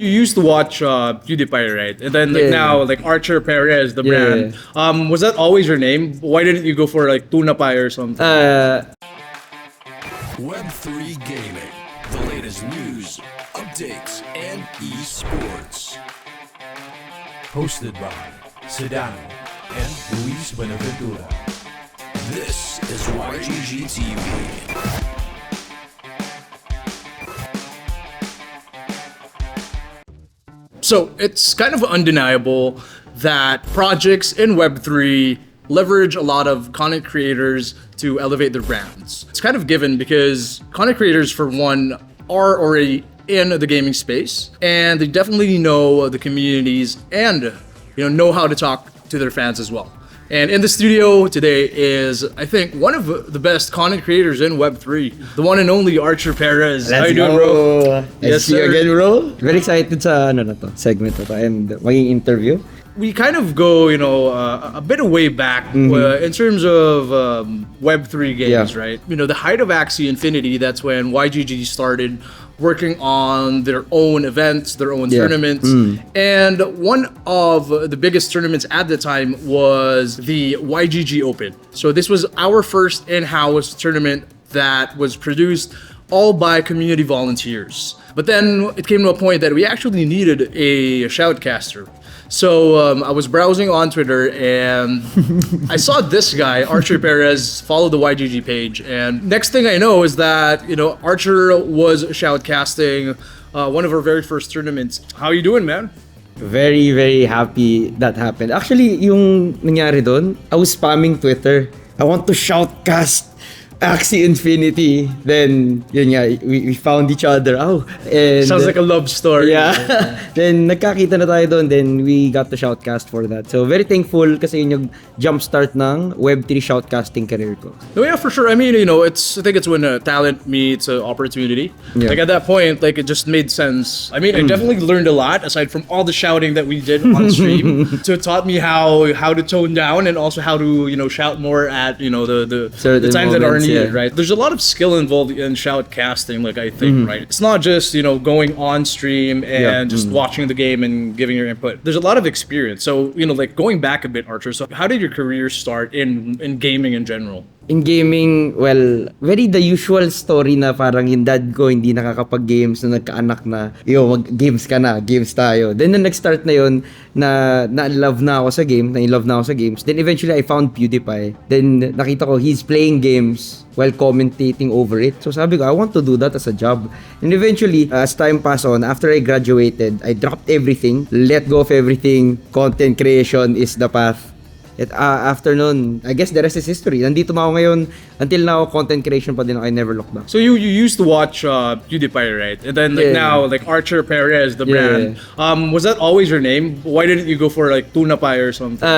You used to watch PewDiePie, right? And then now, like ArcherPerezz, the brand. Was that always your name? Why didn't you go for like Tuna Pie or something? Web3 Gaming, the latest news, updates, and esports. Hosted by Sedano and Luis Buenaventura. This is YGG TV. So it's kind of undeniable that projects in Web3 leverage a lot of content creators to elevate their brands. It's kind of given because content creators, for one, are already in the gaming space, and they definitely know the communities and know how to talk to their fans as well. And in the studio today is, I think, one of the best content creators in Web3, the one and only ArcherPerezz. How you doing, bro? Yes, see you again, bro. Very excited sa segment na to and maging interview. We kind of go, a bit way back in terms of Web3 games, right? The height of Axie Infinity, that's when YGG started working on their own events, their own tournaments. And one of the biggest tournaments at the time was the YGG Open. So this was our first in-house tournament that was produced all by community volunteers. But then it came to a point that we actually needed a shoutcaster. So I was browsing on Twitter and I saw this guy, ArcherPerezz, follow the YGG page. And next thing I know is that, Archer was shoutcasting one of our very first tournaments. How you doing, man? Very, very happy that happened. Actually, yung nangyari doon, I was spamming Twitter. I want to shoutcast Axie Infinity. Then, yun nga, we found each other. And sounds like a love story. Yeah. Then, nagkakita na tayo doon. Then, we got to shoutcast for that. So, very thankful kasi yun yung jumpstart ng Web3 shoutcasting career ko. No, yeah, for sure. I mean, I think it's when talent meets opportunity. Yeah. Like, at that point, like, it just made sense. I mean, I definitely learned a lot, aside from all the shouting that we did on stream. So, it taught me how to tone down and also how to, shout more at, the times that are needed. Yeah. Right? There's a lot of skill involved in shoutcasting, like I think, right? It's not just, going on stream and just watching the game and giving your input. There's a lot of experience. So, like going back a bit, Archer, so how did your career start in gaming in general? In gaming, well, very the usual story na parang yung dad ko hindi nakakapag-games na nagkaanak na, mag-games ka na, games tayo. Then, nung nag-start na yun, na-love na ako sa game, na-in-love na ako sa games. Then, eventually, I found PewDiePie. Then, nakita ko, he's playing games while commentating over it. So, sabi ko, I want to do that as a job. And eventually, as time passed on, after I graduated, I dropped everything, let go of everything, content creation is the path. After nun, I guess the rest is history. Nandito na ako ngayon. Until now, content creation pa din ako. I never look back. So you used to watch PewDiePie, right? And then now, like ArcherPerezz, the brand. Was that always your name? Why didn't you go for like Tuna Pie or something?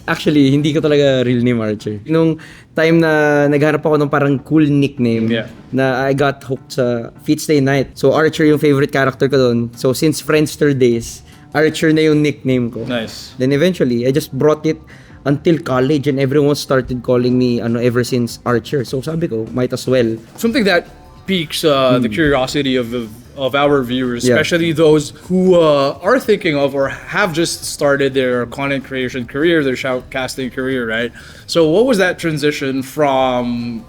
Actually, hindi ko talaga real name Archer. Nung time na naghanap ako ng parang cool nickname na I got hooked sa Feats Day Night. So Archer yung favorite character ko doon. So since Friendster days, Archer na yung nickname ko. Nice. Then eventually, I just brought it until college and everyone started calling me ever since Archer. So sabi ko, might as well. Something that piques the curiosity of our viewers, especially those who are thinking of or have just started their content creation career, their shoutcasting career, right? So what was that transition from,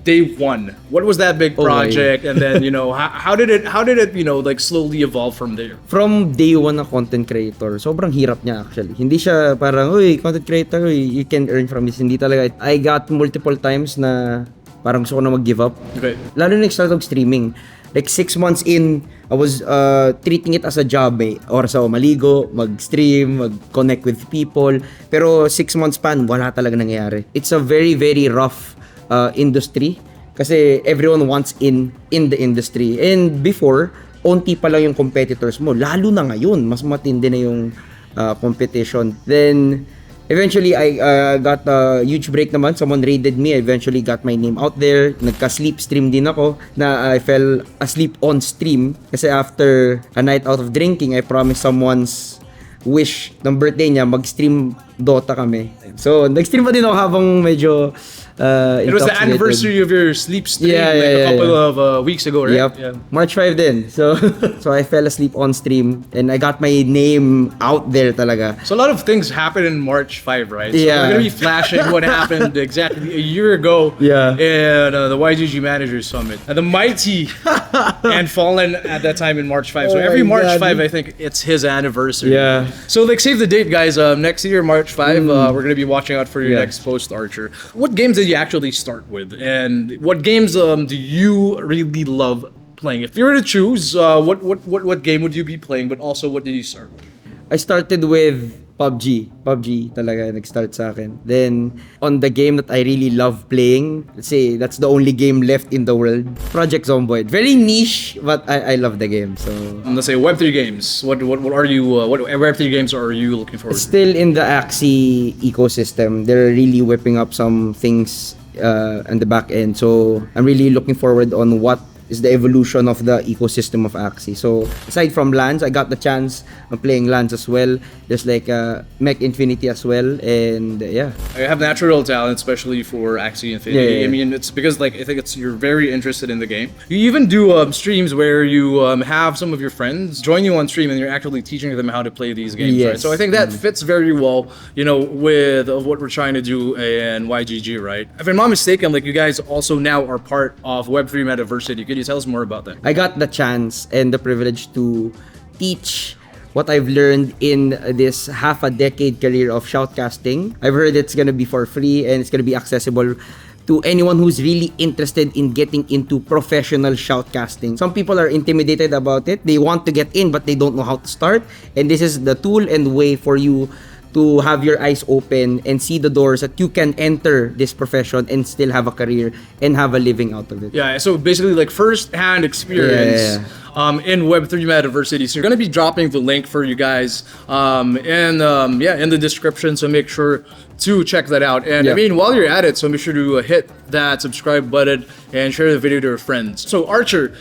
day one? What was that big project? And then, how did it, like slowly evolve from there? From day one na content creator, sobrang hirap niya actually. Hindi siya parang, content creator, you can earn from this. Hindi talaga. I got multiple times na parang gusto ko na mag-give up. Okay. Lalo na nag-start of streaming. Like 6 months in, I was treating it as a job Oras ako maligo, mag-stream, mag-connect with people. Pero 6 months pan, wala talaga nangyayari. It's a very, very rough industry kasi everyone wants in the industry. And before, onti pa lang yung competitors mo. Lalo na ngayon, mas matindi na yung competition. Then, eventually, I got a huge break naman. Someone raided me. I eventually got my name out there. Nagka-sleep stream din ako na I fell asleep on stream kasi after a night out of drinking, I promised someone's wish ng birthday niya, mag-stream Dota kami. So, nag-stream pa din ako habang medyo It was the intoxicated. anniversary of your sleep stream a couple of weeks ago, right? Yep. March 5 din. So so I fell asleep on stream and I got my name out there talaga. So a lot of things happened in March 5, right? So Yeah. we're gonna be flashing what happened exactly a year ago in the YGG Managers Summit. And the mighty and fallen at that time in March 5. So Oh every my March God. 5, I think it's his anniversary. Yeah. So like save the date, guys. Next year, March 5, we're gonna be watching out for your next post, Archer. What games did you actually start with, and what games do you really love playing? If you were to choose, what game would you be playing? But also, what did you start with? I started with PUBG talaga nag-start sa akin. Then, on the game that I really love playing, let's say that's the only game left in the world, Project Zomboid. Very niche, but I love the game. So, Let's say Web3 games. What are you? What Web3 games are you looking forward to? still in the Axie ecosystem. They're really whipping up some things on the back end. So, I'm really looking forward on what is the evolution of the ecosystem of Axie. So aside from LANs, I got the chance of playing LANs as well. There's like Mech Infinity as well, and yeah. I have natural talent, especially for Axie Infinity. Yeah. I mean, it's because like I think you're very interested in the game. You even do streams where you have some of your friends join you on stream, and you're actually teaching them how to play these games. Yes. Right? So I think that fits very well, with what we're trying to do in YGG, right? If I'm not mistaken, like you guys also now are part of Web3 Diversity. Could you tell us more about that? I got the chance and the privilege to teach what I've learned in this half a decade career of shoutcasting. I've heard it's gonna be for free and it's gonna be accessible to anyone who's really interested in getting into professional shoutcasting. Some people are intimidated about it. They want to get in, but they don't know how to start. And this is the tool and way for you to have your eyes open and see the doors that you can enter this profession and still have a career and have a living out of it. Yeah, so basically like first-hand experience in Web3 Diversity. So you're gonna be dropping the link for you guys in the description. So make sure to check that out. And I mean, while you're at it, so make sure to hit that subscribe button and share the video to your friends. So Archer,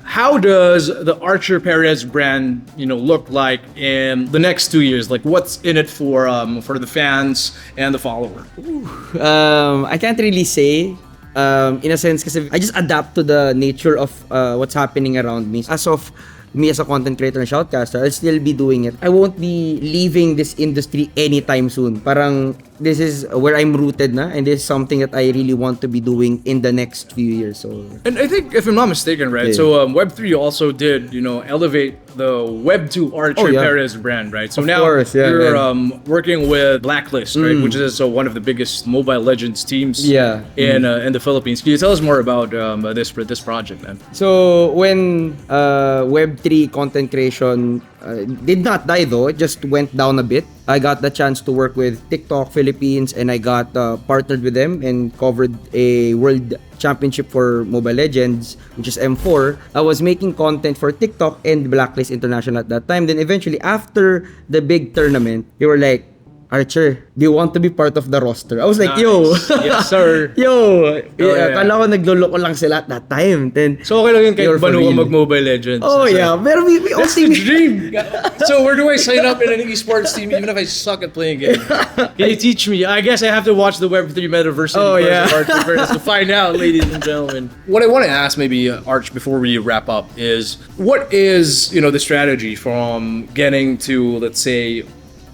how does the ArcherPerezz brand, look like in the next 2 years? Like, what's in it for the fans and the follower? I can't really say. In a sense, kasi I just adapt to the nature of what's happening around me. As of me as a content creator and shoutcaster, I'll still be doing it. I won't be leaving this industry anytime soon. Parang this is where I'm rooted na, and this is something that I really want to be doing in the next few years. So, and I think, if I'm not mistaken, right? So Web3 also did, elevate the Web2 ArcherPerezz brand, right? So Of now course, you're working with Blacklist, right? Which is one of the biggest Mobile Legends teams in the Philippines. Can you tell us more about this project, man? So when Web3 content creation did not die though, it just went down a bit. I got the chance to work with TikTok Philippines, and I got partnered with them and covered a world championship for Mobile Legends, which is M4. I was making content for TikTok and Blacklist International at that time. Then eventually, after the big tournament, they were like, Archer, do you want to be part of the roster? I was like, yo. Yes, sir. Kala ko nagloloko lang sila at that time. Then, So okay lang yun kahit you're for bano ka real. mag-Mobile Legends. Oh That's yeah, like, pero we that's also the dream. So where do I sign up in an esports team even if I suck at playing games? Can you teach me? I guess I have to watch the Web3 Diversity to find out, ladies and gentlemen. What I want to ask maybe, Arch, before we wrap up is, what is, the strategy from getting to, let's say,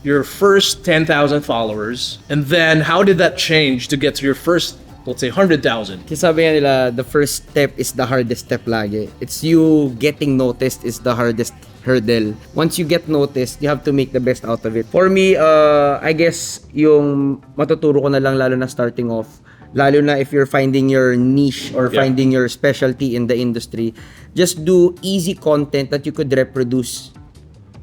your first 10,000 followers, and then how did that change to get to your first, let's say, 100,000? Kasi sabi nga nila, the first step is the hardest step lagi. It's you getting noticed is the hardest hurdle. Once you get noticed, you have to make the best out of it. For me, I guess yung matuturo ko na lang, lalo na starting off, lalo na if you're finding your niche or finding your specialty in the industry, just do easy content that you could reproduce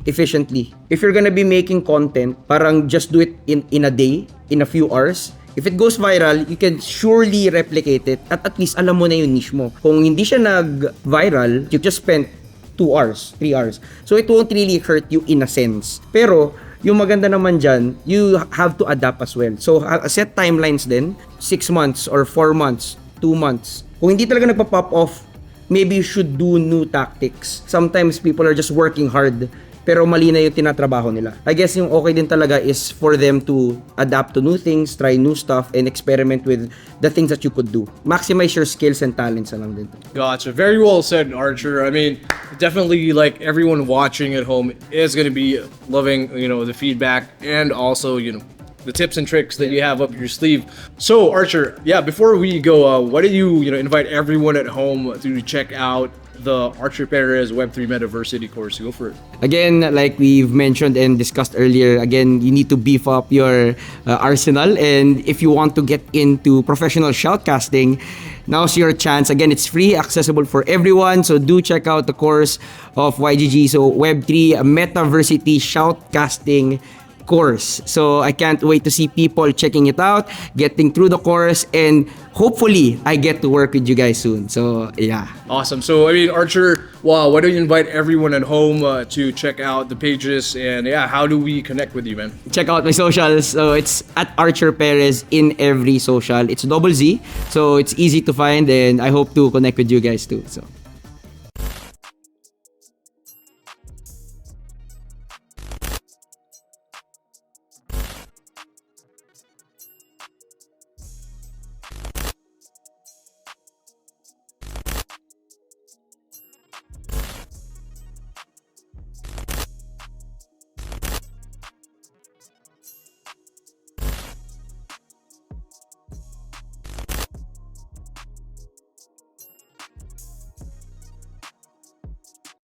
efficiently. If you're gonna be making content, parang just do it in a day, in a few hours. If it goes viral, you can surely replicate it at least alam mo na yung niche mo. Kung hindi siya nag-viral, you just spent 2 hours, 3 hours. So it won't really hurt you in a sense. Pero yung maganda naman dyan, you have to adapt as well. So set timelines din, 6 months or 4 months, 2 months. Kung hindi talaga nagpa-pop off, maybe you should do new tactics. Sometimes people are just working hard pero mali na yung tinatrabaho nila. I guess yung okay din talaga is for them to adapt to new things, try new stuff, and experiment with the things that you could do. Maximize your skills and talents na lang din. Gotcha. Very well said, Archer. I mean, definitely like everyone watching at home is going to be loving, the feedback and also, the tips and tricks that you have up your sleeve. So, Archer, before we go, why don't you, invite everyone at home to check out the ArcherPerezz Web3 Diversity course? Go for it. Again, like we've mentioned and discussed earlier, again, you need to beef up your arsenal. And if you want to get into professional shoutcasting, now's your chance. Again, it's free, accessible for everyone. So do check out the course of YGG. So Web3 Metaversity Shoutcasting course. So I can't wait to see people checking it out, getting through the course, and hopefully I get to work with you guys soon. So yeah. Awesome. So I mean, Archer, wow, why don't you invite everyone at home to check out the pages, and how do we connect with you, man? Check out my socials. So it's at ArcherPerezz in every social. It's double Z. So it's easy to find, and I hope to connect with you guys too. So